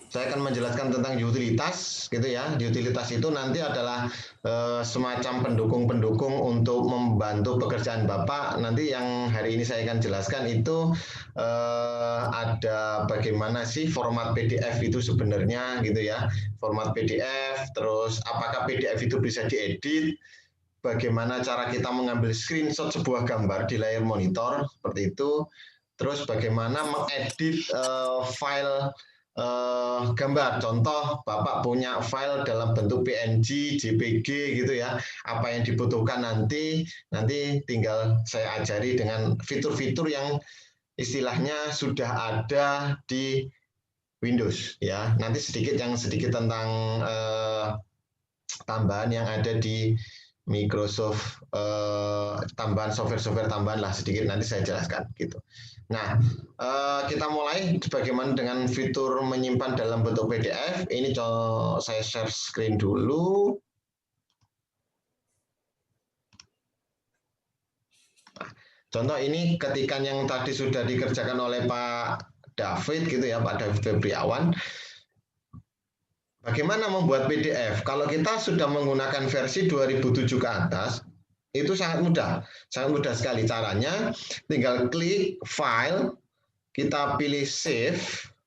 saya akan menjelaskan tentang utilitas, gitu ya. Utilitas itu nanti adalah semacam pendukung-pendukung untuk membantu pekerjaan Bapak. Nanti yang hari ini saya akan jelaskan itu ada bagaimana sih format PDF itu sebenarnya, gitu ya. Format PDF, terus apakah PDF itu bisa diedit, bagaimana cara kita mengambil screenshot sebuah gambar di layar monitor, seperti itu. Terus bagaimana mengedit file gambar. Contoh, Bapak punya file dalam bentuk PNG, JPG gitu ya. Apa yang dibutuhkan nanti tinggal saya ajari dengan fitur-fitur yang istilahnya sudah ada di Windows ya. Nanti sedikit tentang tambahan yang ada di Microsoft, tambahan software-software tambahan lah sedikit nanti saya jelaskan gitu. Nah, kita mulai bagaimana dengan fitur menyimpan dalam bentuk PDF. Ini saya share screen dulu. Nah, contoh ini ketikan yang tadi sudah dikerjakan oleh Pak David gitu ya, Pak David Febriawan. Bagaimana membuat PDF? Kalau kita sudah menggunakan versi 2007 ke atas, itu sangat mudah sekali caranya. Tinggal klik file, kita pilih save,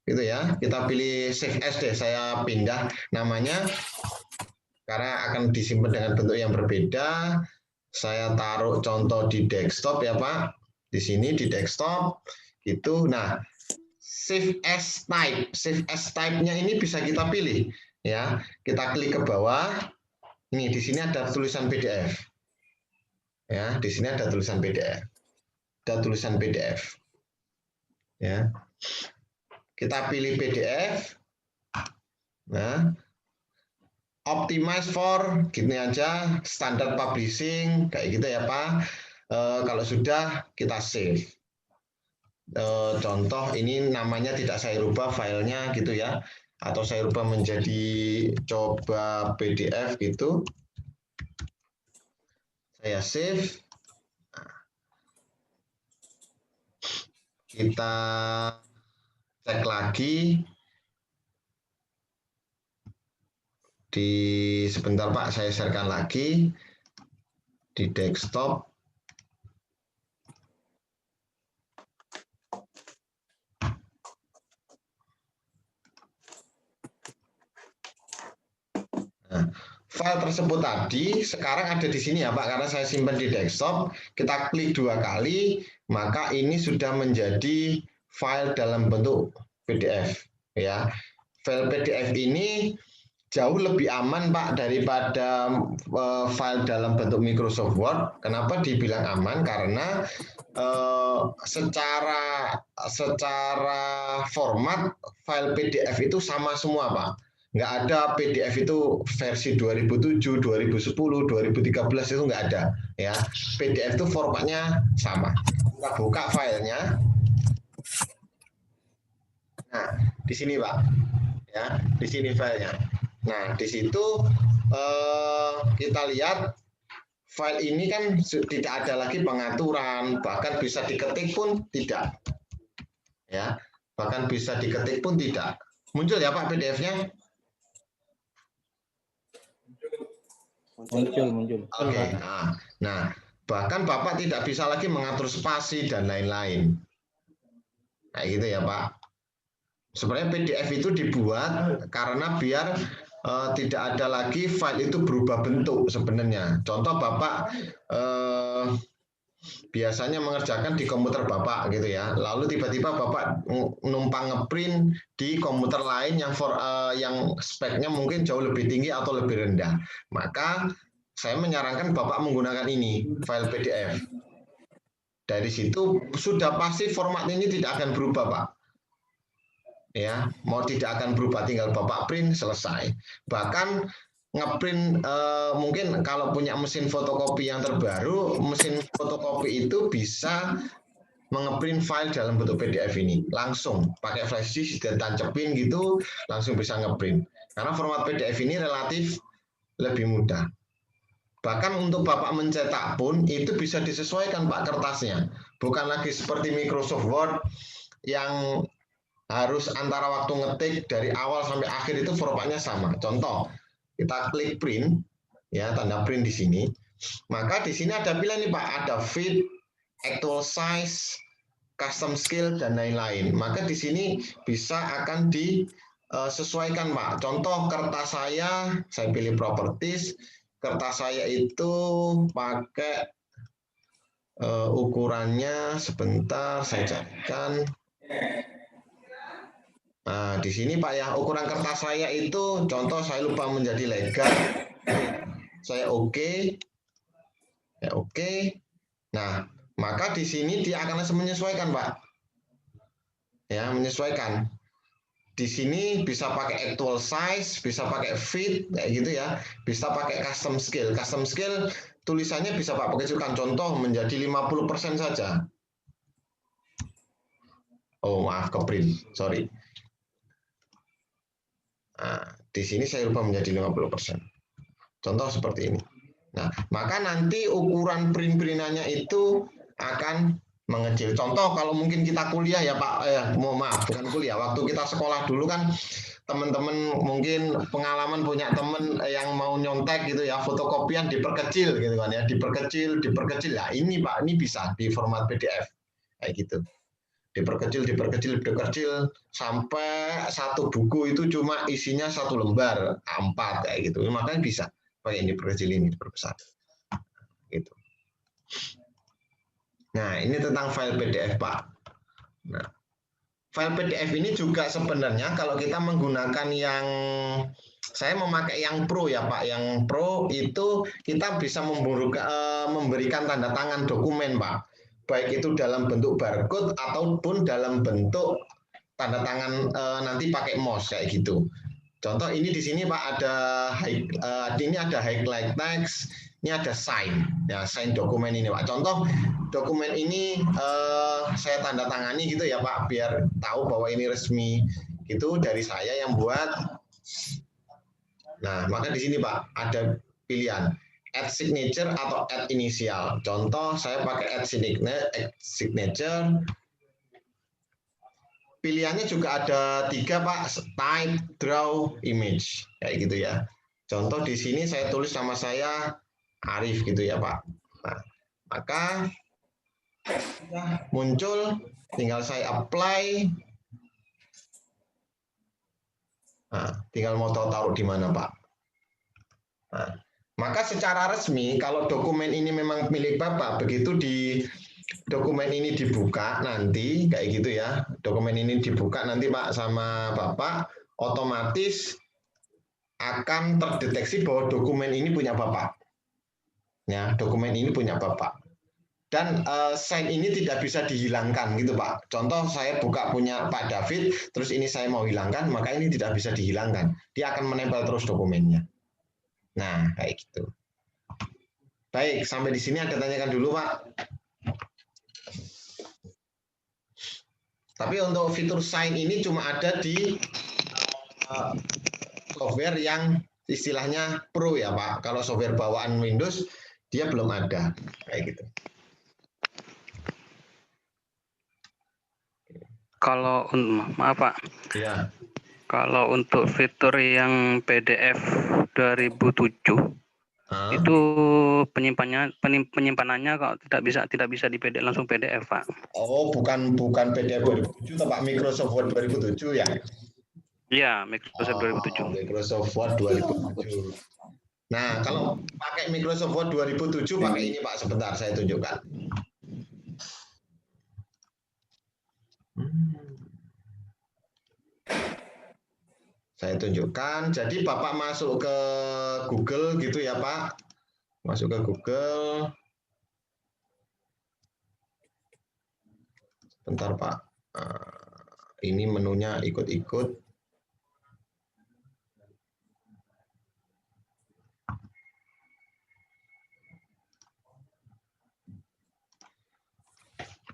gitu ya. Kita pilih save as deh, saya pindah namanya karena akan disimpan dengan bentuk yang berbeda. Saya taruh contoh di desktop ya Pak, di sini di desktop, gitu. Nah, save as type-nya ini bisa kita pilih ya. Kita klik ke bawah. Ini di sini ada tulisan PDF. Ya, di sini ada tulisan PDF. Ada tulisan PDF. Ya. Kita pilih PDF. Nah, optimize for gini aja, standar publishing kayak gitu ya Pak. Kalau sudah kita save. Contoh ini namanya tidak saya rubah filenya gitu ya, atau saya rubah menjadi coba PDF gitu. Saya save. Kita cek lagi di sebentar Pak, saya sharekan lagi di desktop. Nah, file tersebut tadi sekarang ada di sini ya Pak, karena saya simpan di desktop. Kita klik 2 kali, maka ini sudah menjadi file dalam bentuk PDF ya. File PDF ini jauh lebih aman Pak daripada file dalam bentuk Microsoft Word. Kenapa dibilang aman? Karena secara format file PDF itu sama semua Pak. Nggak ada PDF itu versi 2007, 2010, 2013 itu nggak ada ya. PDF itu formatnya sama. Kita buka filenya. Nah, di sini Pak. Ya, di sini filenya. Nah, di situ kita lihat file ini kan tidak ada lagi pengaturan, bahkan bisa diketik pun tidak. Ya, bahkan bisa diketik pun tidak. Muncul ya Pak PDF-nya? Muncul. Oke. Nah, bahkan Bapak tidak bisa lagi mengatur spasi dan lain-lain. Kayak gitu ya Pak. Sebenarnya PDF itu dibuat karena biar tidak ada lagi file itu berubah bentuk sebenarnya. Contoh Bapak biasanya mengerjakan di komputer Bapak gitu ya. Lalu tiba-tiba Bapak numpang ngeprint di komputer lain yang speknya mungkin jauh lebih tinggi atau lebih rendah. Maka saya menyarankan Bapak menggunakan ini, file PDF. Dari situ sudah pasti format ini tidak akan berubah, Pak. Ya, mau tidak akan berubah, tinggal Bapak print selesai. Bahkan ngeprint mungkin kalau punya mesin fotokopi yang terbaru, mesin fotokopi itu bisa mengeprint file dalam bentuk PDF ini langsung pakai flash disk dan tancepin gitu langsung bisa ngeprint karena format PDF ini relatif lebih mudah. Bahkan untuk Bapak mencetak pun itu bisa disesuaikan Pak kertasnya, bukan lagi seperti Microsoft Word yang harus antara waktu ngetik dari awal sampai akhir itu formatnya sama. Contoh, kita klik print, ya tanda print di sini. Maka di sini ada pilihan nih Pak, ada fit, actual size, custom scale dan lain-lain. Maka di sini bisa akan disesuaikan Pak. Contoh kertas saya pilih properties, kertas saya itu pakai ukurannya sebentar saya carikan. Nah, di sini Pak ya, ukuran kertas saya itu contoh saya lupa menjadi legal. Saya oke. Ya oke. Nah, maka di sini dia akan langsung menyesuaikan, Pak. Ya, menyesuaikan. Di sini bisa pakai actual size, bisa pakai fit kayak gitu ya. Bisa pakai custom scale. Custom scale tulisannya bisa Pak kecilkan, contoh menjadi 50% saja. Oh, maaf ke print. Sorry. Nah, di sini saya ubah menjadi 50%. Contoh seperti ini. Nah, maka nanti ukuran print-printannya itu akan mengecil. Contoh kalau mungkin kita kuliah ya Pak, maaf bukan kuliah, waktu kita sekolah dulu kan teman-teman mungkin pengalaman punya teman yang mau nyontek gitu ya, fotokopian diperkecil gitu kan ya, diperkecil ya. Ini Pak, ini bisa di format PDF kayak gitu. Diperkecil sampai satu buku itu cuma isinya 1 lembar A4 kayak gitu. Makanya bisa pakai yang diperkecil ini diperbesar. Gitu. Nah, ini tentang file PDF, Pak. Nah, file PDF ini juga sebenarnya kalau kita menggunakan yang saya memakai yang Pro ya, Pak. Yang Pro itu kita bisa memberikan tanda tangan dokumen, Pak. Baik itu dalam bentuk barcode ataupun dalam bentuk tanda tangan nanti pakai mouse kayak gitu. Contoh ini di sini Pak ada ini ada highlight text, ini ada sign, ya sign dokumen ini Pak. Contoh dokumen ini saya tanda tangani gitu ya Pak, biar tahu bahwa ini resmi gitu dari saya yang buat. Nah maka di sini Pak ada pilihan add signature atau add initial. Contoh saya pakai add signature. Pilihannya juga ada 3 Pak, type, draw, image kayak gitu ya. Contoh di sini saya tulis nama saya Arif gitu ya Pak. Nah, maka muncul, tinggal saya apply. Nah, tinggal mau taruh di mana Pak. Nah, maka secara resmi kalau dokumen ini memang milik Bapak, begitu di dokumen ini dibuka nanti kayak gitu ya, dokumen ini dibuka nanti Pak sama Bapak, otomatis akan terdeteksi bahwa dokumen ini punya Bapak. Ya, dokumen ini punya Bapak. Dan sign ini tidak bisa dihilangkan gitu Pak. Contoh saya buka punya Pak David, terus ini saya mau hilangkan, maka ini tidak bisa dihilangkan. Dia akan menempel terus dokumennya. Nah, kayak gitu. Baik, sampai di sini ada tanyakan dulu Pak. Tapi untuk fitur sign ini cuma ada di software yang istilahnya pro ya Pak. Kalau software bawaan Windows dia belum ada kayak gitu. Kalau maaf Pak. Ya. Kalau untuk fitur yang PDF 2007 itu penyimpanannya kok tidak bisa di PDF langsung PDF Pak. Oh, bukan PDF 2007 atau Pak, Microsoft Word 2007 ya? Iya, Microsoft 2007. Microsoft Word 2007. Nah, kalau pakai Microsoft Word 2007 pakai ini Pak, sebentar saya tunjukkan. Saya tunjukkan. Jadi Bapak masuk ke Google gitu ya Pak. Masuk ke Google. Bentar Pak. Ini menunya ikut-ikut.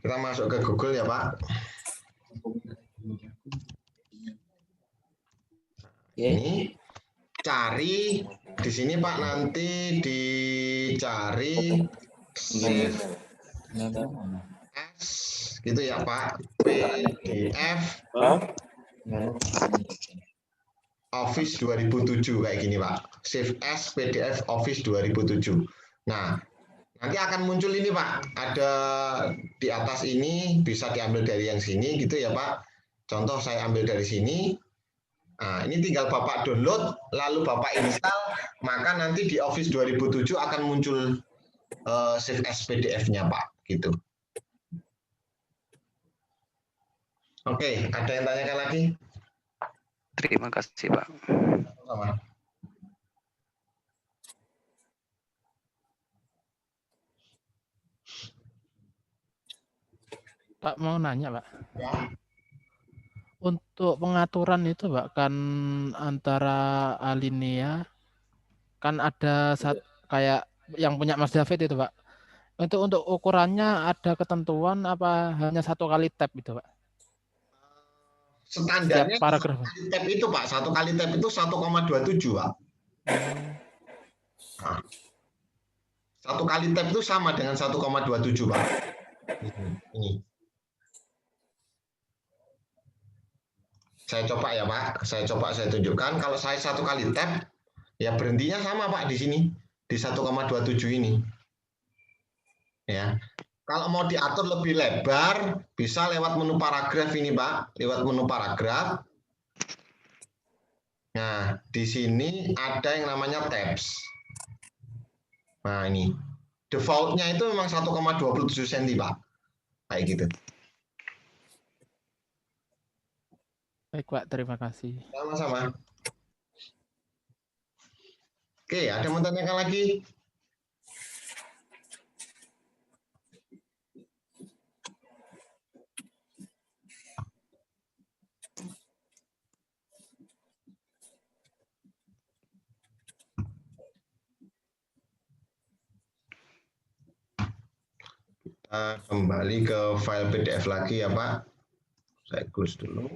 Kita masuk ke Google ya Pak. Ini cari di sini Pak, nanti dicari S gitu ya Pak, PDF Office 2007 kayak gini Pak. Save as PDF Office 2007. Nah, nanti akan muncul ini Pak. Ada di atas ini bisa diambil dari yang sini gitu ya Pak. Contoh saya ambil dari sini. Nah, ini tinggal Bapak download lalu Bapak install, maka nanti di Office 2007 akan muncul save as PDF-nya Pak, gitu. Oke, ada yang tanyakan lagi? Terima kasih, Pak. Sama. Pak mau nanya, Pak. Ya. Untuk pengaturan itu, Pak, kan antara alinea kan ada kayak yang punya Mas David itu, Pak. Untuk ukurannya ada ketentuan apa hanya 1 kali tab gitu, Pak? Standarnya paragraf. 1 kali tab itu Pak, 1 kali tab itu 1,27 Pak. Nah, 1 kali tab itu sama dengan 1,27 Pak. Ini. Saya coba ya Pak, saya tunjukkan. Kalau saya 1 kali tab, ya berhentinya sama Pak di sini, di 1,27 ini. Ya. Kalau mau diatur lebih lebar, bisa lewat menu paragraf ini Pak, lewat menu paragraf. Nah, di sini ada yang namanya tabs. Nah, ini. Default-nya itu memang 1,27 cm, Pak. Kayak gitu. Baik, Pak. Terima kasih. Sama-sama. Oke, ada yang mau tanyakan lagi? Kita kembali ke file PDF lagi ya Pak. Saya close dulu.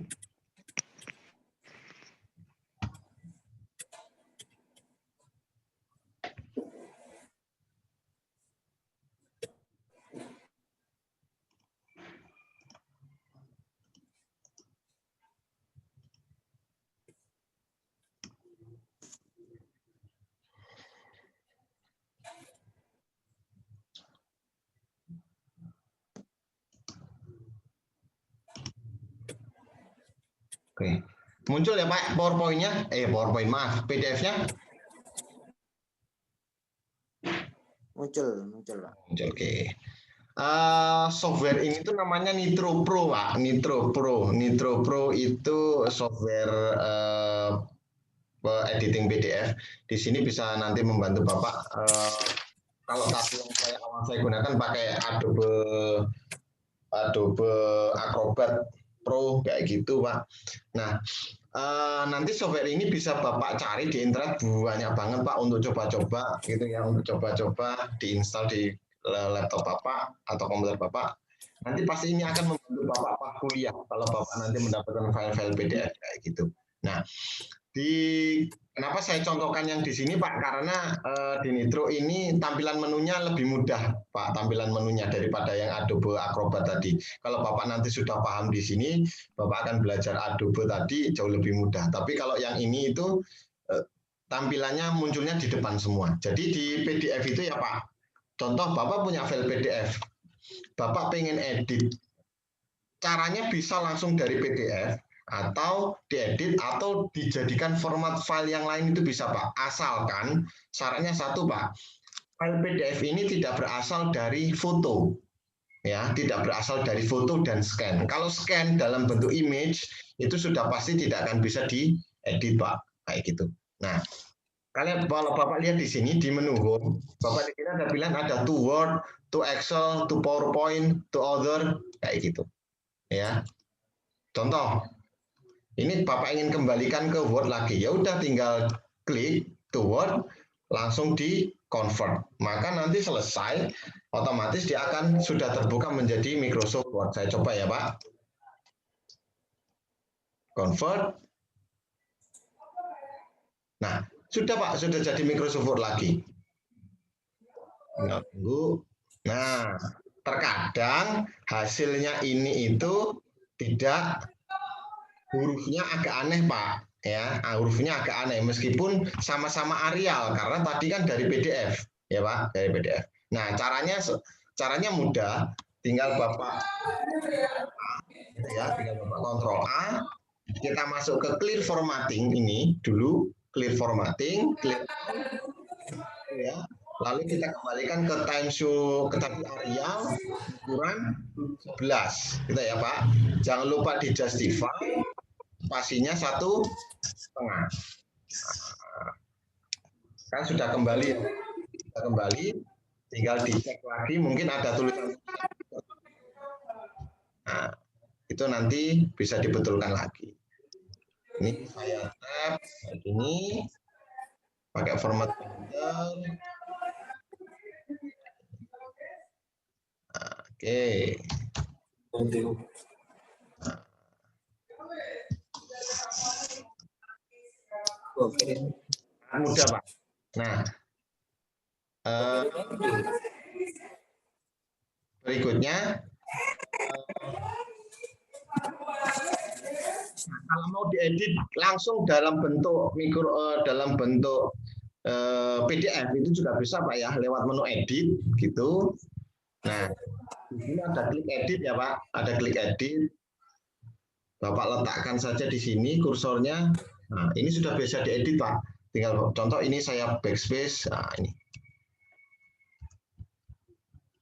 Oke, muncul ya Pak PowerPoint-nya? PowerPoint maaf, PDF-nya? Muncul Pak. Muncul, oke. Software ini tuh namanya Nitro Pro Pak, Nitro Pro. Nitro Pro itu software editing PDF. Di sini bisa nanti membantu Bapak. Kalau tadi yang saya gunakan pakai Adobe Acrobat Pro kayak gitu Pak. Nah, nanti software ini bisa Bapak cari di internet banyak banget Pak untuk coba-coba gitu ya, untuk coba-coba diinstal di laptop Bapak atau komputer Bapak. Nanti pasti ini akan membantu Bapak pas kuliah kalau Bapak nanti mendapatkan file-file PDF kayak gitu. Nah, kenapa saya contohkan yang di sini Pak? Karena di Nitro ini tampilan menunya lebih mudah Pak, tampilan menunya daripada yang Adobe Acrobat tadi. Kalau Bapak nanti sudah paham di sini, Bapak akan belajar Adobe tadi jauh lebih mudah. Tapi kalau yang ini itu tampilannya munculnya di depan semua. Jadi di PDF itu ya Pak, contoh Bapak punya file PDF, Bapak pengen edit, caranya bisa langsung dari PDF, atau diedit atau dijadikan format file yang lain itu bisa Pak. Asalkan syaratnya satu Pak, file PDF ini tidak berasal dari foto. Ya, tidak berasal dari foto dan scan. Kalau scan dalam bentuk image itu sudah pasti tidak akan bisa diedit Pak, kayak gitu. Nah, kalian kalau Bapak lihat di sini di menu home, Bapak di sini ada bilang ada to Word, to Excel, to PowerPoint, to other, kayak gitu. Ya. Contoh, ini Bapak ingin kembalikan ke Word lagi, ya udah tinggal klik to Word, langsung di convert. Maka nanti selesai, otomatis dia akan sudah terbuka menjadi Microsoft Word. Saya coba ya Pak. Convert. Nah, sudah Pak, sudah jadi Microsoft Word lagi. Tunggu. Nah, terkadang hasilnya ini itu tidak hurufnya agak aneh Pak, ya hurufnya agak aneh meskipun sama-sama Arial karena tadi kan dari PDF, ya Pak, dari PDF. Nah caranya mudah, tinggal Bapak ya, tinggal Bapak kontrol A, kita masuk ke clear formatting ini dulu, clear formatting, klik ya. Lalu kita kembalikan ke time show ke tadi Arial ukuran 11 gitu ya Pak. Jangan lupa di justify spasinya 1,5. Kan sudah kembali ya. Sudah kembali, tinggal dicek lagi mungkin ada tulisan. Nah, itu nanti bisa dibetulkan lagi. Ini saya tap kayak gini, pakai format Blender. Oke. Mudah Pak. Nah, berikutnya kalau mau diedit langsung dalam bentuk dalam bentuk PDF itu juga bisa Pak ya, lewat menu edit gitu. Nah, di sini ada klik edit ya Pak, ada klik edit. Bapak letakkan saja di sini kursornya. Nah, ini sudah bisa diedit Pak. Tinggal contoh ini saya backspace. Nah, ini.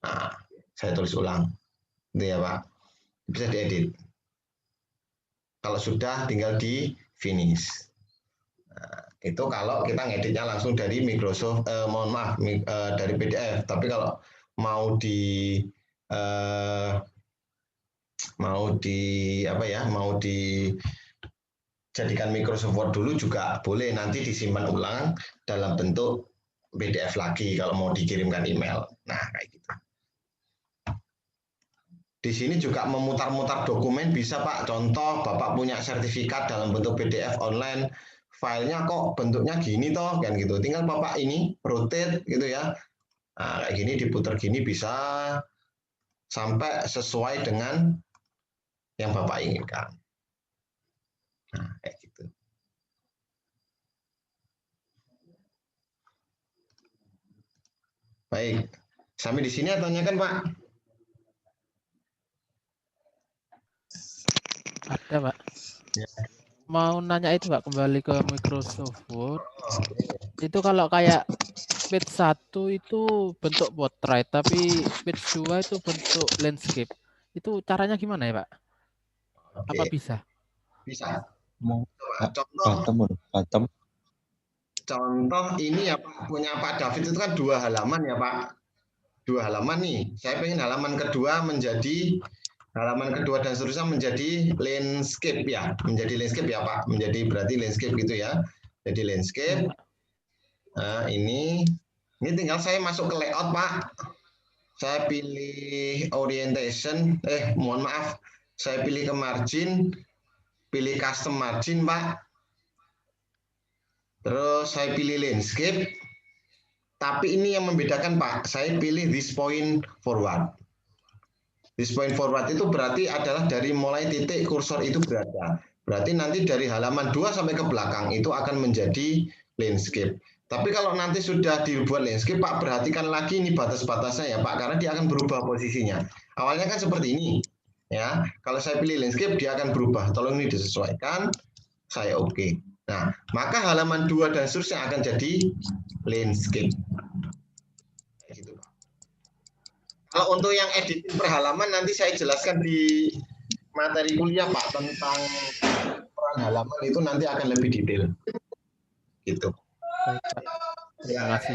Nah, saya tulis ulang. Itu ya Pak. Bisa diedit. Kalau sudah tinggal di finish. Nah, itu kalau kita ngeditnya langsung dari Microsoft, mohon maaf, dari PDF. Tapi kalau mau dijadikan Microsoft Word dulu juga boleh, nanti disimpan ulang dalam bentuk PDF lagi kalau mau dikirimkan email. Nah, kayak gitu. Di sini juga memutar-mutar dokumen bisa Pak. Contoh Bapak punya sertifikat dalam bentuk PDF online, filenya kok bentuknya gini toh, kan gitu. Tinggal Bapak ini rotate gitu ya. Nah, kayak gini diputar gini bisa sampai sesuai dengan yang Bapak inginkan. Nah, kayak gitu. Baik, sampai di sini tanyakan Pak. Ada Pak. Mau nanya itu Pak, kembali ke Microsoft Word. Itu kalau kayak page 1 itu bentuk portrait, tapi page 2 itu bentuk landscape. Itu caranya gimana ya Pak? Oke. Apa bisa? Bisa. Bottom. Contoh ini ya Pak, punya Pak David itu kan 2 halaman ya Pak. 2 halaman nih. Saya pengen halaman kedua dan seterusnya menjadi landscape ya. Menjadi landscape ya Pak. Menjadi berarti landscape gitu ya. Jadi landscape. Nah, ini tinggal saya masuk ke layout Pak. Saya pilih orientation. Mohon maaf. Saya pilih ke margin. Pilih custom margin Pak. Terus saya pilih landscape, tapi ini yang membedakan Pak, saya pilih this point forward. This point forward itu berarti adalah dari mulai titik kursor itu berada. Berarti nanti dari halaman 2 sampai ke belakang itu akan menjadi landscape. Tapi kalau nanti sudah dibuat landscape, Pak, perhatikan lagi ini batas-batasnya ya Pak, karena dia akan berubah posisinya. Awalnya kan seperti ini. Ya, kalau saya pilih landscape, dia akan berubah. Tolong ini disesuaikan, saya oke. Nah, maka halaman 2 dan seterusnya akan jadi landscape. Gitu. Kalau untuk yang editing per halaman nanti saya jelaskan di materi kuliah Pak tentang peran halaman itu nanti akan lebih detail. Gitu. Baik Pak. Terima kasih.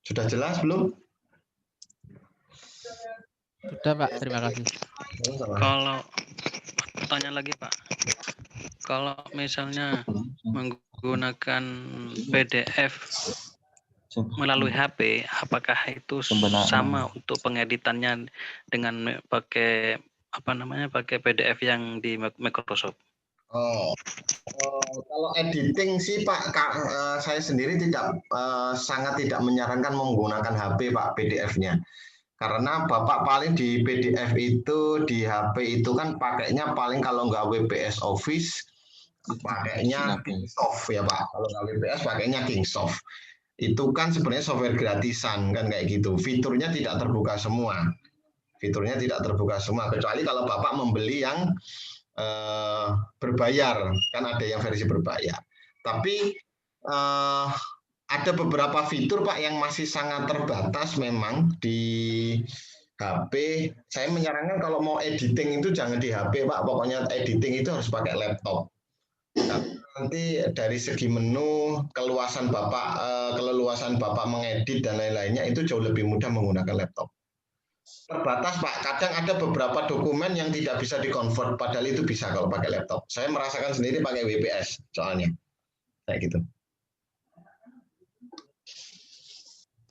Sudah jelas belum? Sudah Pak, terima kasih. Kalau tanya lagi Pak, kalau misalnya menggunakan PDF melalui HP, apakah itu sama untuk pengeditannya dengan pakai pakai PDF yang di Microsoft? Kalau editing sih Pak, saya sendiri sangat tidak menyarankan menggunakan HP Pak PDF-nya. Karena Bapak paling di PDF itu, di HP itu kan pakainya paling kalau nggak WPS Office, pakainya Kingsoft ya Pak. Kalau nggak WPS pakainya Kingsoft. Itu kan sebenarnya software gratisan kan kayak gitu. Fiturnya tidak terbuka semua. Fiturnya tidak terbuka semua. Kecuali kalau Bapak membeli yang berbayar, kan ada yang versi berbayar. Tapi ada beberapa fitur Pak yang masih sangat terbatas memang di HP. Saya menyarankan kalau mau editing itu jangan di HP Pak, pokoknya editing itu harus pakai laptop. Nanti dari segi menu, keluasan Bapak mengedit dan lain-lainnya itu jauh lebih mudah menggunakan laptop. Terbatas Pak, kadang ada beberapa dokumen yang tidak bisa dikonvert, padahal itu bisa kalau pakai laptop. Saya merasakan sendiri pakai WPS soalnya, kayak gitu.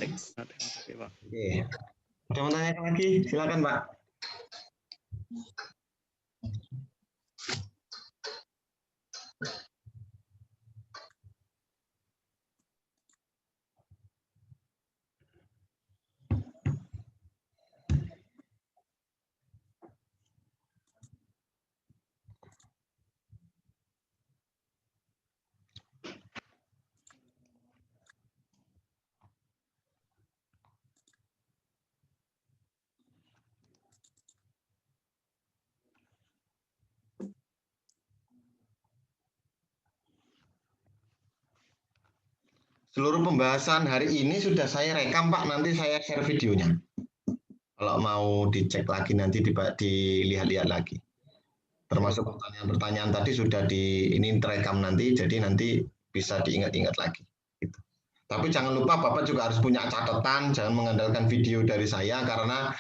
Oke. Ada yang mau tanyakan lagi? Silakan Pak. Seluruh pembahasan hari ini sudah saya rekam Pak, nanti saya share videonya. Kalau mau dicek lagi nanti dilihat-lihat lagi. Termasuk pertanyaan-pertanyaan tadi sudah ini terekam nanti, jadi nanti bisa diingat-ingat lagi. Gitu. Tapi jangan lupa Bapak juga harus punya catatan, jangan mengandalkan video dari saya karena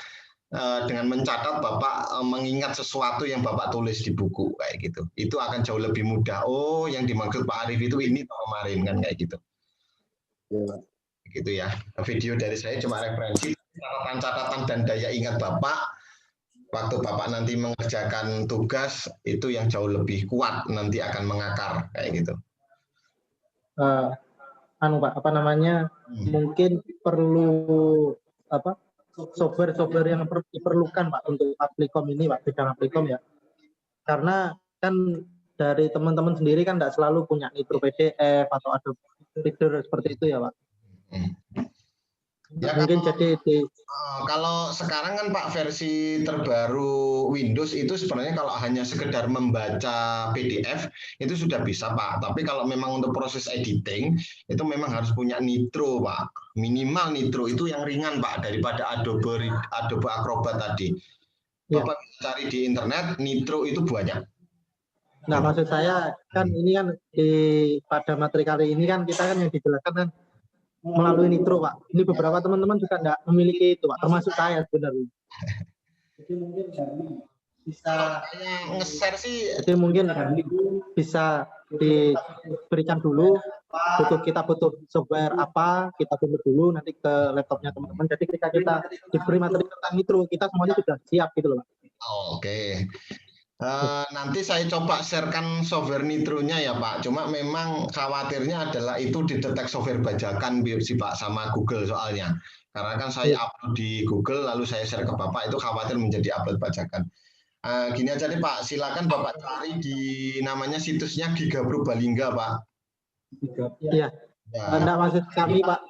dengan mencatat Bapak mengingat sesuatu yang Bapak tulis di buku kayak gitu. Itu akan jauh lebih mudah. Oh, yang dimaksud Pak Arif itu ini kemarin kan kayak gitu. Gitu ya. Video dari saya cuma referensi, catatan-catatan dan daya ingat Bapak waktu Bapak nanti mengerjakan tugas itu yang jauh lebih kuat nanti akan mengakar kayak gitu. Pak, apa namanya? Mungkin perlu software yang diperlukan Pak untuk Applikom ini Pak, bidang Applikom ya. Karena kan dari teman-teman sendiri kan tidak selalu punya Nitro PDF atau ada fitur seperti itu ya Pak. Ya, mungkin jadi kalau sekarang kan Pak versi terbaru Windows itu sebenarnya kalau hanya sekedar membaca PDF itu sudah bisa Pak. Tapi kalau memang untuk proses editing itu memang harus punya Nitro Pak. Minimal Nitro itu yang ringan Pak daripada Adobe Acrobat tadi. Bapak bisa cari di internet Nitro itu banyak. Nah maksud saya kan ini kan pada materi kali ini kan kita kan yang dijelaskan kan melalui Nitro Pak. Ini beberapa teman-teman juga tidak memiliki itu Pak, termasuk saya sebenarnya. Jadi mungkin bisa nge-share sih. Jadi mungkin bisa diberikan dulu. Kita butuh software apa, kita download dulu nanti ke laptopnya teman-teman. Jadi ketika kita diberi materi tentang Nitro, kita semuanya sudah siap gitu loh Pak. Oke. Nanti saya coba sharekan software Nitro-nya ya Pak. Cuma memang khawatirnya adalah itu didetek software bajakan sih Pak sama Google soalnya. Karena kan saya upload di Google lalu saya share ke Bapak itu khawatir menjadi upload bajakan. Gini aja nih Pak, silakan Bapak cari di namanya situsnya Giga Purbalingga Pak. Iya. Anda maksud kami Pak,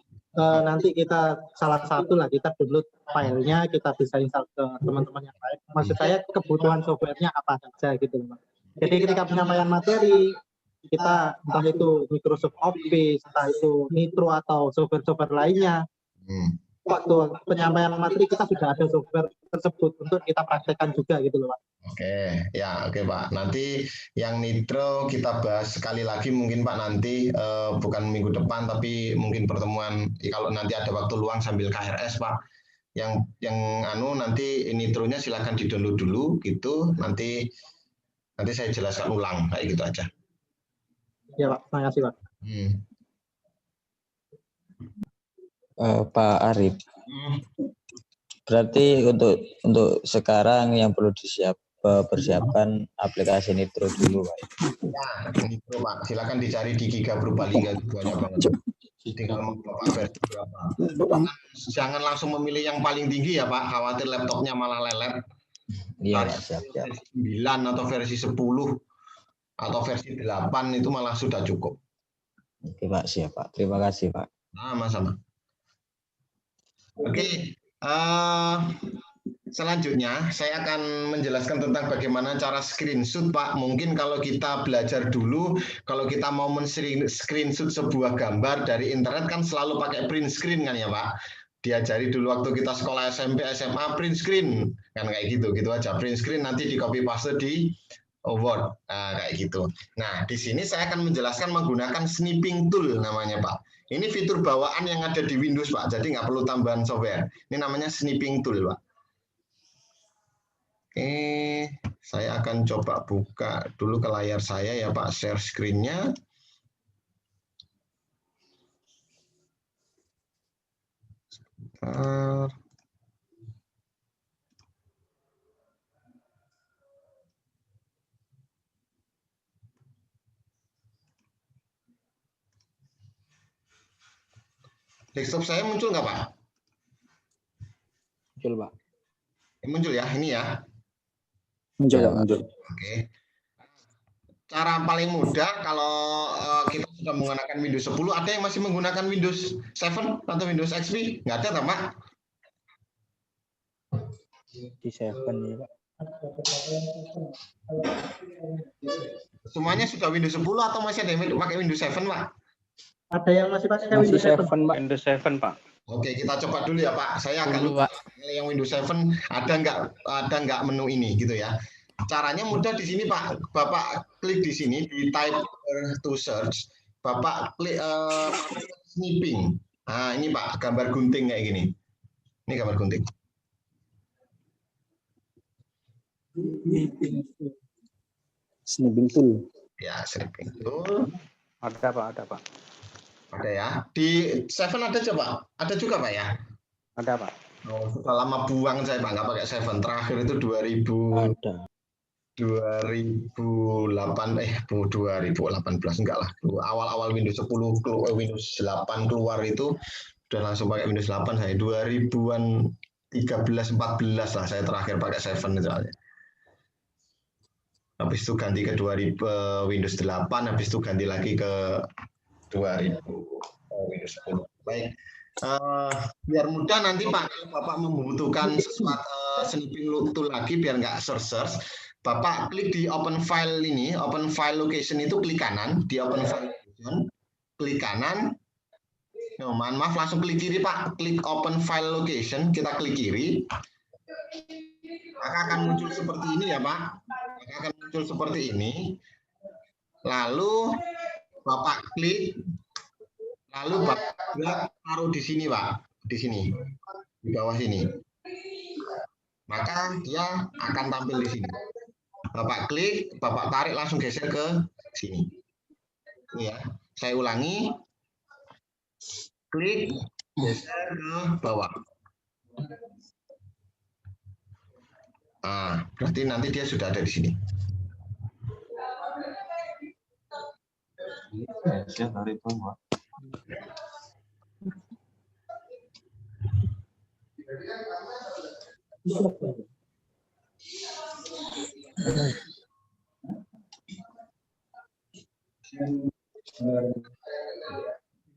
nanti kita salah satu lah kita download filenya, kita bisa install ke teman-teman yang lain. Maksud saya kebutuhan softwarenya apa saja gitu Pak. Jadi ketika penyampaian materi kita entah itu Microsoft Office, entah itu Nitro atau software-software lainnya. Waktu penyampaian materi kita sudah ada software tersebut untuk kita praktekkan juga gitu loh Pak. Oke Pak. Nanti yang Nitro kita bahas sekali lagi mungkin Pak nanti bukan minggu depan tapi mungkin pertemuan kalau nanti ada waktu luang sambil KRS Pak. Yang nanti Nitro-nya silakan di-download dulu gitu. Nanti saya jelaskan ulang kayak gitu aja. Ya Pak, terima kasih Pak. Pak Arif. Berarti untuk sekarang yang perlu persiapkan aplikasi Nitro dulu Pak. Ya, Nitro Pak. Silakan dicari di Giga Purbalingga itu banyak banget. Tinggal mau Bapak versi berapa. Jangan langsung memilih yang paling tinggi ya Pak, khawatir laptopnya malah lelet. Iya, Pak, siap. Versi 9 atau versi 10 atau versi 8 itu malah sudah cukup. Oke, Pak, siap, Pak. Terima kasih, Pak. Sama-sama. Oke, selanjutnya saya akan menjelaskan tentang bagaimana cara screenshot, Pak. Mungkin kalau kita belajar dulu, kalau kita mau men-screenshot sebuah gambar dari internet kan selalu pakai print screen kan ya, Pak. Diajari dulu waktu kita sekolah SMP, SMA, print screen. Kan kayak gitu aja. Print screen nanti di copy paste di Word. Nah, kayak gitu. Nah, di sini saya akan menjelaskan menggunakan snipping tool namanya, Pak. Ini fitur bawaan yang ada di Windows, Pak. Jadi nggak perlu tambahan software. Ini namanya snipping tool, Pak. Oke, saya akan coba buka dulu ke layar saya ya, Pak. Share screen-nya. Sebentar. Desktop saya muncul nggak, Pak? Muncul, Pak. Muncul ya, ini ya. Muncul, Ya, Pak. Muncul. Oke. Cara paling mudah kalau kita sudah menggunakan Windows 10, ada yang masih menggunakan Windows 7 atau Windows XP? Nggak ada, Pak? Di 7 ya, Pak. Semuanya sudah Windows 10 atau masih ada yang pakai Windows 7, Pak? Ada yang masih pakai Masih Windows 7. 7, Pak. Windows 7, Pak. Oke, kita coba dulu ya, Pak. Saya akan Dulu, Pak. yang Windows 7 ada nggak menu ini gitu ya. Caranya mudah di sini, Pak. Bapak klik di sini di type to search. Bapak klik snipping. Nah, ini Pak, gambar gunting kayak gini. Ini gambar gunting. Snipping tool. Ya, snipping tool. Ada, Pak. Ada, Pak. Ada ya. Di 7 ada coba? Ada juga, Pak ya? Ada, Pak. Oh, sudah lama buang saya, Pak, nggak pakai 7. Terakhir itu 2000. Ada. 2018 enggak lah. Awal-awal Windows 10 Windows 8 keluar itu udah langsung pakai Windows 8 saya 2000-an 13 14 lah saya terakhir pakai 7 misalnya. Habis itu ganti ke 2000 Windows 8, habis itu ganti lagi ke 2000 Windows 10. Baik. Biar mudah nanti Pak, kalau Bapak membutuhkan sesuatu snipping tool lagi biar nggak search, Bapak klik di open file ini, open file location itu klik kanan, di open file location, klik kanan. No, maaf langsung klik kiri Pak, klik open file location, kita klik kiri. Maka akan muncul seperti ini ya Pak. Maka akan muncul seperti ini. Lalu Bapak klik, lalu Bapak taruh di sini Pak, di sini, di bawah sini. Maka dia akan tampil di sini. Bapak klik, Bapak tarik langsung geser ke sini. Ini ya, saya ulangi. Klik, geser ke bawah. Nah, berarti nanti dia sudah ada di sini. Dari bawah.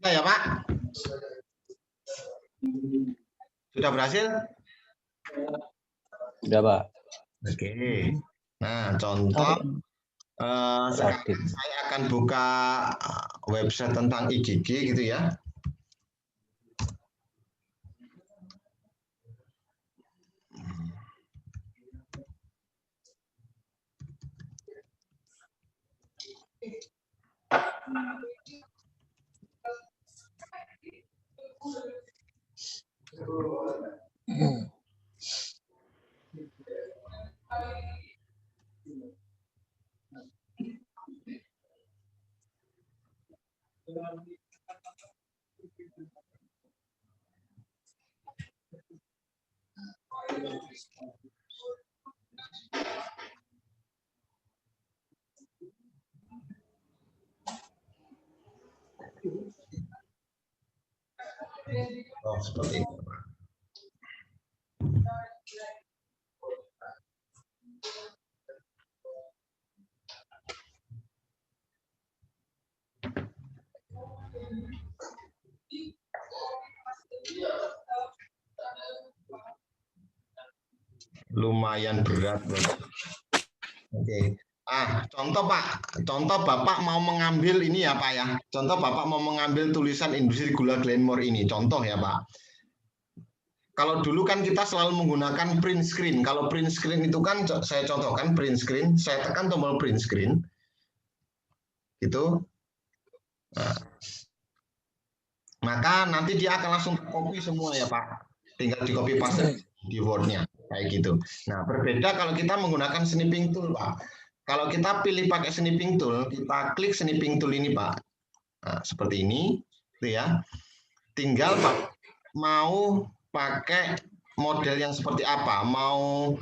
Nah, ya Pak. Sudah berhasil? Sudah, Pak. Oke. Nah, contoh sekarang saya akan buka website tentang IGG gitu ya. seperti ini. Lumayan berat, Bro. Oke. Contoh Pak, contoh Bapak mau mengambil ini ya Pak ya. Contoh Bapak mau mengambil tulisan industri gula Glenmore ini, contoh ya Pak. Kalau dulu kan kita selalu menggunakan print screen. Kalau print screen itu kan saya contohkan print screen, saya tekan tombol print screen. Gitu. Nah. Maka nanti dia akan langsung copy semua ya Pak. Tinggal di copy paste di Word-nya kayak gitu. Nah, berbeda kalau kita menggunakan snipping tool, Pak. Kalau kita pilih pakai snipping tool, kita klik snipping tool ini, Pak. Nah, seperti ini, gitu ya. Tinggal Pak mau pakai model yang seperti apa? Mau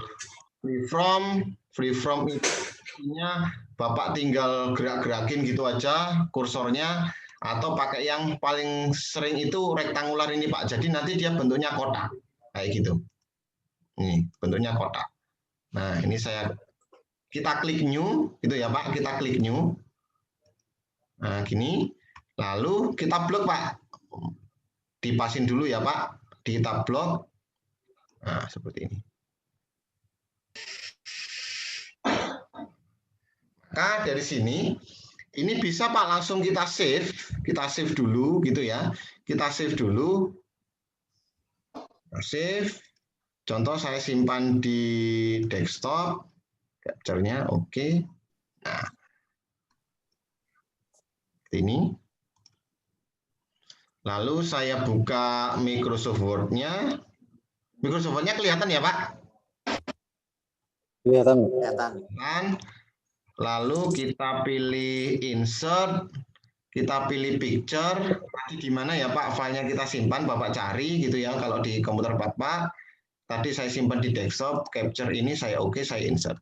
free from itunya Bapak tinggal gerak-gerakin gitu aja kursornya, atau pakai yang paling sering itu rektangular ini Pak. Jadi nanti dia bentuknya kotak kayak gitu. Ini bentuknya kotak. Nah ini kita klik new gitu ya Pak. Kita klik new. Nah gini. Lalu kita blok Pak. Dipasin dulu ya Pak. Kita blok. Nah seperti ini. Maka dari sini ini bisa Pak langsung kita save dulu gitu ya. Kita save dulu. Save. Contoh saya simpan di desktop. Capture-nya oke. Nah. Ini. Lalu saya buka Microsoft Word-nya. Microsoft Word-nya kelihatan ya Pak? Kelihatan. Lalu kita pilih insert, kita pilih picture. Tadi di mana ya Pak filenya kita simpan, Bapak cari gitu ya. Kalau di komputer Bapak, tadi saya simpan di desktop, capture ini saya oke, saya insert.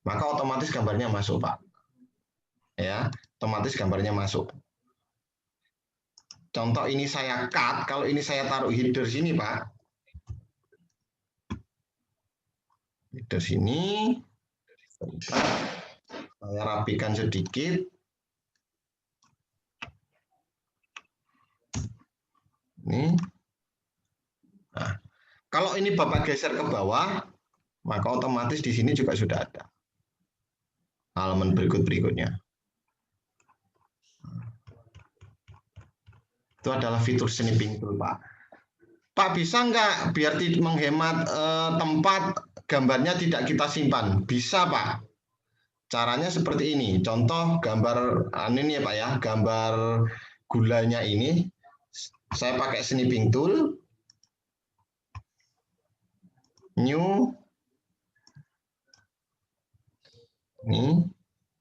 Maka otomatis gambarnya masuk Pak. Ya, otomatis gambarnya masuk. Contoh ini saya cut, kalau ini saya taruh header sini Pak. Header sini. Saya rapikan sedikit. Ini. Nah, kalau ini Bapak geser ke bawah, maka otomatis di sini juga sudah ada halaman berikutnya. Itu adalah fitur snipping tool, Pak. Pak, bisa nggak biar menghemat tempat gambarnya tidak kita simpan? Bisa, Pak. Caranya seperti ini. Contoh gambar ini ya Pak ya, gambar gulanya ini. Saya pakai snipping tool. New. Ini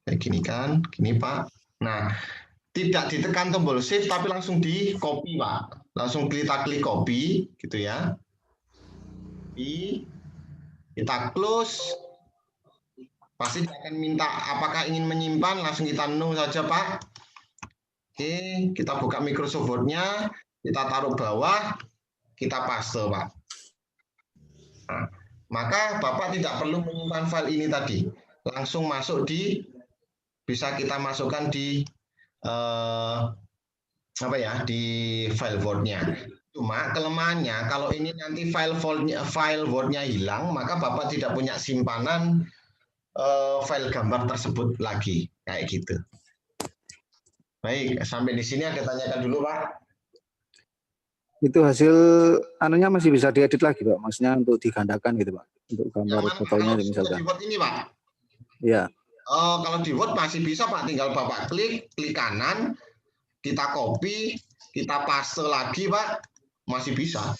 kayak gini kan, gini Pak. Nah, tidak ditekan tombol shift tapi langsung di copy Pak. Langsung kita klik copy gitu ya. Kita close. Pasti akan minta apakah ingin menyimpan, langsung kita no saja Pak. Oke, kita buka Microsoft Word-nya, kita taruh bawah, kita paste Pak. Nah, maka Bapak tidak perlu menyimpan file ini tadi. Langsung masuk bisa kita masukkan di di file Word-nya. Cuma kelemahannya kalau ini nanti file Word-nya hilang, maka Bapak tidak punya simpanan file gambar tersebut lagi, kayak gitu. Baik, sampai di sini ada tanyakan dulu Pak. Itu hasil anunya masih bisa diedit lagi Pak, maksudnya untuk digandakan gitu Pak, untuk gambar fotonya misalkan. Di Word ini Pak? Iya. Kalau di Word masih bisa Pak, tinggal Bapak klik kanan, kita copy, kita paste lagi Pak, masih bisa.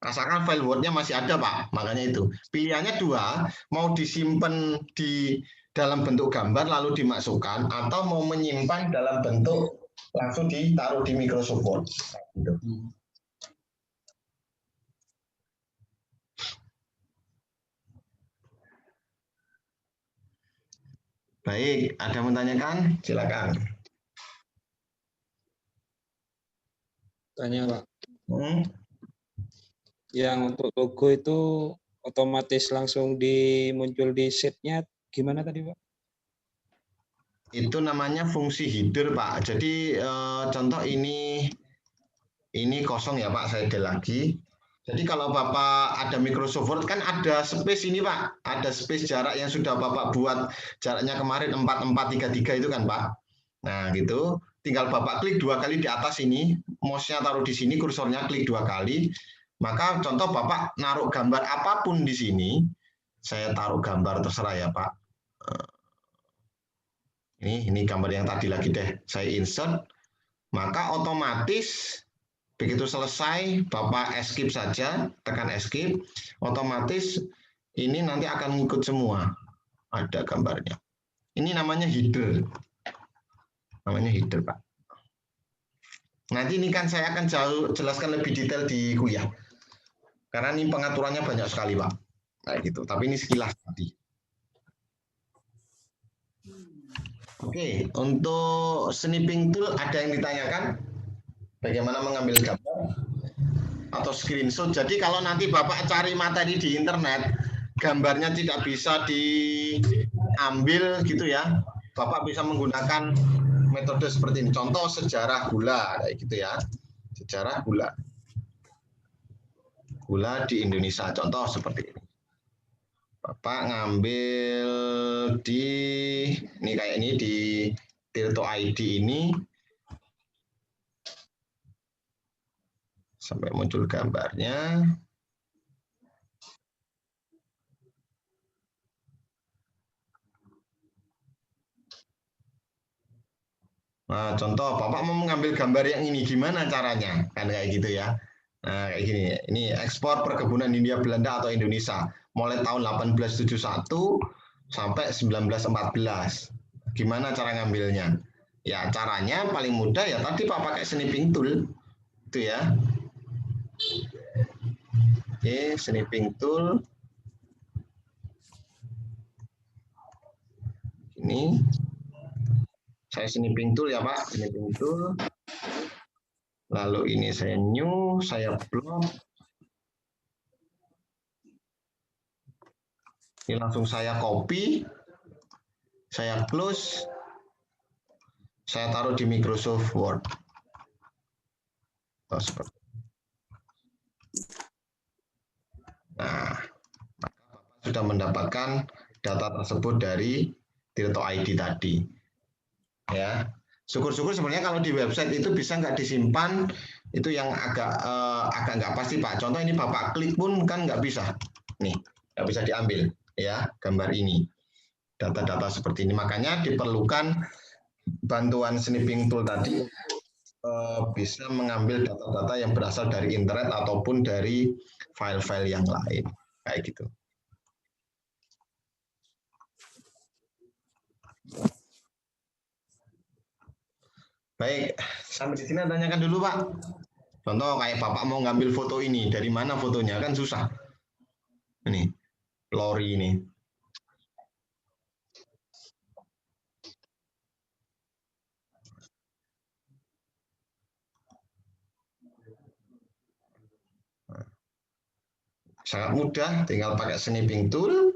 Asalkan file Word-nya masih ada Pak, makanya itu. Pilihannya dua, mau disimpan di dalam bentuk gambar lalu dimasukkan, atau mau menyimpan dalam bentuk langsung ditaruh di Microsoft Word. Gitu. Baik, ada yang menanyakan? Silakan. Tanya Pak. Yang untuk logo itu otomatis langsung muncul di sheet-nya gimana tadi, Pak? Itu namanya fungsi header, Pak. Jadi contoh ini kosong ya, Pak. Saya delete lagi. Jadi kalau Bapak ada Microsoft Word kan ada space ini, Pak. Ada space jarak yang sudah Bapak buat jaraknya kemarin 4433 itu kan, Pak. Nah, gitu. Tinggal Bapak klik 2 kali di atas ini, mouse-nya taruh di sini, kursornya klik 2 kali. Maka contoh Bapak naruh gambar apapun di sini, saya taruh gambar terserah ya, Pak. Ini gambar yang tadi lagi deh. Saya insert, maka otomatis begitu selesai, Bapak escape saja, tekan escape, otomatis ini nanti akan ngikut semua. Ada gambarnya. Ini namanya header. Namanya header, Pak. Nanti ini kan saya akan jelaskan lebih detail di kuliah. Karena ini pengaturannya banyak sekali, Pak. Kayak gitu. Tapi ini sekilas tadi. Oke, untuk snipping tool ada yang ditanyakan? Bagaimana mengambil gambar atau screenshot? Jadi kalau nanti Bapak cari materi di internet, gambarnya tidak bisa diambil gitu ya. Bapak bisa menggunakan metode seperti ini. Contoh sejarah gula, kayak gitu ya. Sejarah gula. Gula di Indonesia, contoh seperti ini. Bapak ngambil ini kayak ini di Tirto ID ini sampai muncul gambarnya. Nah, contoh Bapak mau mengambil gambar yang ini gimana caranya? Kan kayak gitu ya. Nah, kayak gini. Ini ekspor perkebunan Hindia Belanda atau Indonesia mulai tahun 1871 sampai 1914. Gimana cara ngambilnya? Ya, caranya paling mudah ya tadi Pak pakai snipping tool. Itu ya. Oke, snipping tool. Ini saya snipping tool ya, Pak. Snipping tool. Lalu ini saya new, saya block. Ini langsung saya copy, saya close, saya taruh di Microsoft Word. Nah, maka Bapak sudah mendapatkan data tersebut dari Tirto ID tadi. Ya, syukur-syukur sebenarnya kalau di website itu bisa nggak disimpan, itu yang agak nggak pasti, Pak. Contoh ini Bapak klik pun kan nggak bisa. Nih, nggak bisa diambil. Ya, gambar ini, data-data seperti ini. Makanya diperlukan bantuan snipping tool tadi bisa mengambil data-data yang berasal dari internet ataupun dari file-file yang lain, kayak gitu. Baik, sampai di sini tanyakan dulu, Pak. Contoh kayak Bapak mau ngambil foto ini, dari mana fotonya kan susah. Ini. Lori ini. Sangat mudah, tinggal pakai snipping tool.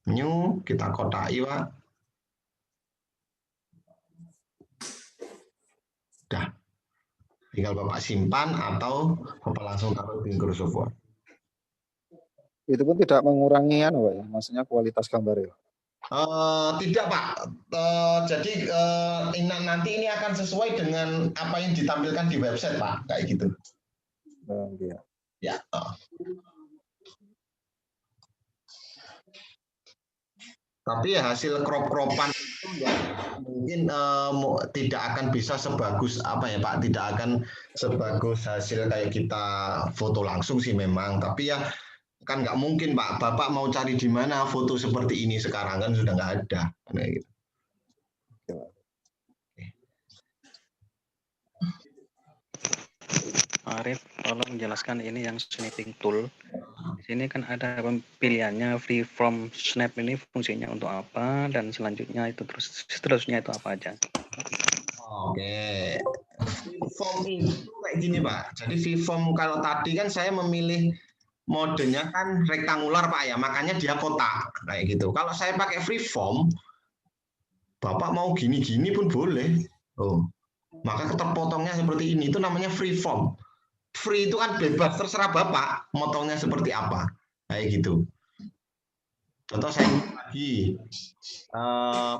New, kita kotaki, Pak. Udah. Tinggal Bapak simpan atau Bapak langsung taruh di Microsoft Word. Itu pun tidak mengurangi Pak ya, maksudnya kualitas gambar ya. Tidak, Pak. Jadi nanti ini akan sesuai dengan apa yang ditampilkan di website, Pak, kayak gitu. Iya. Ya. Tapi ya hasil crop-cropan itu ya mungkin tidak akan bisa sebagus apa ya, Pak? Tidak akan sebagus hasil kayak kita foto langsung sih memang. Tapi ya kan nggak mungkin, Pak. Bapak mau cari di mana foto seperti ini sekarang kan sudah nggak ada. Kayak gitu. Arif, tolong menjelaskan ini yang snipping tool. Di sini kan ada pilihannya free from snap, ini fungsinya untuk apa, dan selanjutnya itu seterusnya itu apa aja. Oke. Free from itu kayak gini Pak. Jadi freeform kalau tadi kan saya memilih modenya kan rektangular Pak ya, makanya dia kotak kayak gitu. Kalau saya pakai freeform, Bapak mau gini-gini pun boleh. Oh, maka terpotongnya seperti ini. Itu namanya freeform. Free itu kan bebas, terserah Bapak motongnya seperti apa. Kayak gitu. Contoh saya lagi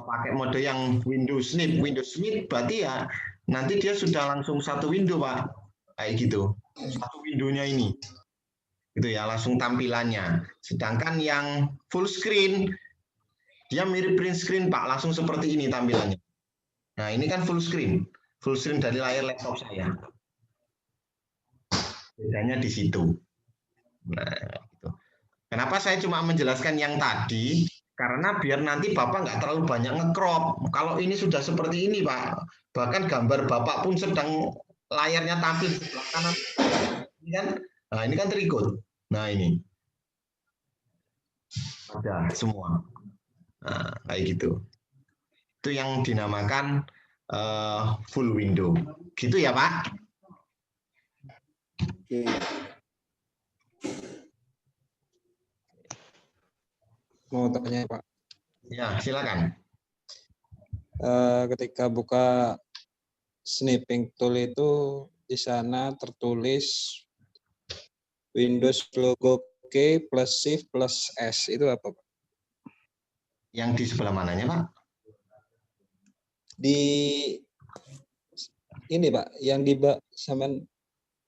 pakai mode yang Windows Snip. Windows Snip berarti ya nanti dia sudah langsung satu window Pak. Kayak gitu. Satu windownya ini. Gitu ya, langsung tampilannya. Sedangkan yang full screen dia mirip print screen Pak, langsung seperti ini tampilannya. Nah, ini kan full screen dari layar laptop saya. Bedanya di situ. Nah, gitu. Kenapa saya cuma menjelaskan yang tadi? Karena biar nanti Bapak nggak terlalu banyak nge-crop. Kalau ini sudah seperti ini Pak, bahkan gambar Bapak pun sedang layarnya tampil di sebelah kanan. Ini kan, nah ini kan terikut. Nah ini. Ada semua. Nah, kayak gitu. Itu yang dinamakan full window. Gitu ya Pak? Oke. Mau tanya Pak. Ya, silakan. Ketika buka snipping tool itu di sana tertulis Windows logo K plus Shift plus S, itu apa Pak? Yang di sebelah mananya Pak? Di ini Pak, yang di sama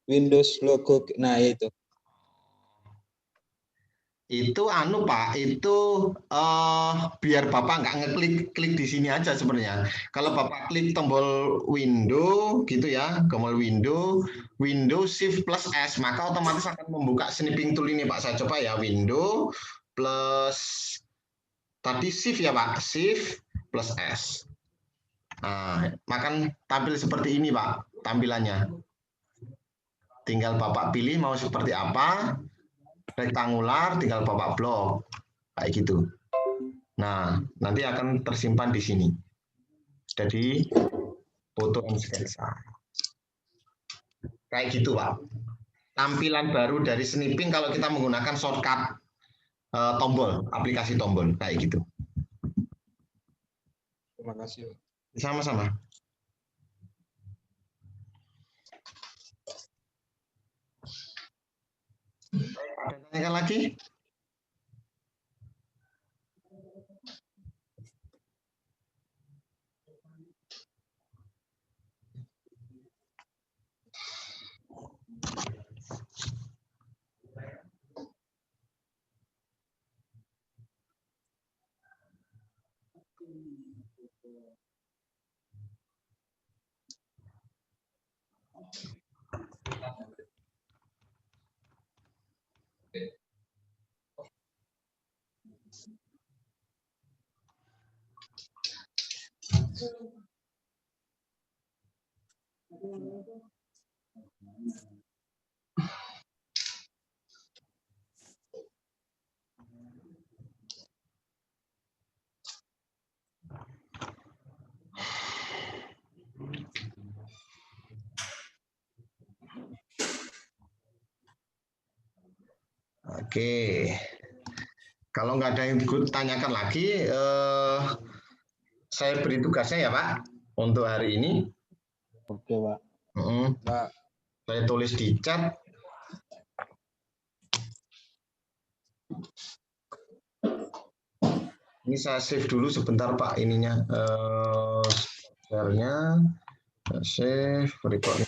Windows logo, nah itu. Itu anu Pak, itu biar Bapak nggak klik di sini aja sebenarnya. Kalau Bapak klik tombol window gitu ya, tombol window shift plus S, maka otomatis akan membuka snipping tool ini Pak. Saya coba ya, window plus tadi shift ya Pak, shift plus S. Nah, akan tampil seperti ini Pak tampilannya. Tinggal Bapak pilih mau seperti apa. Rektangular, tinggal Bapak blok kayak gitu. Nah, nanti akan tersimpan di sini. Jadi foto and sketsa. Kayak gitu, Pak. Tampilan baru dari snipping kalau kita menggunakan shortcut tombol, aplikasi tombol kayak gitu. Terima kasih. Sama-sama. Ada tanya lagi? Oke, kalau nggak ada yang ditanyakan lagi, saya beri tugasnya ya Pak untuk hari ini. Oke Pak. Pak. Saya tulis di chat. Ini saya save dulu sebentar Pak ininya, share-nya, save, record.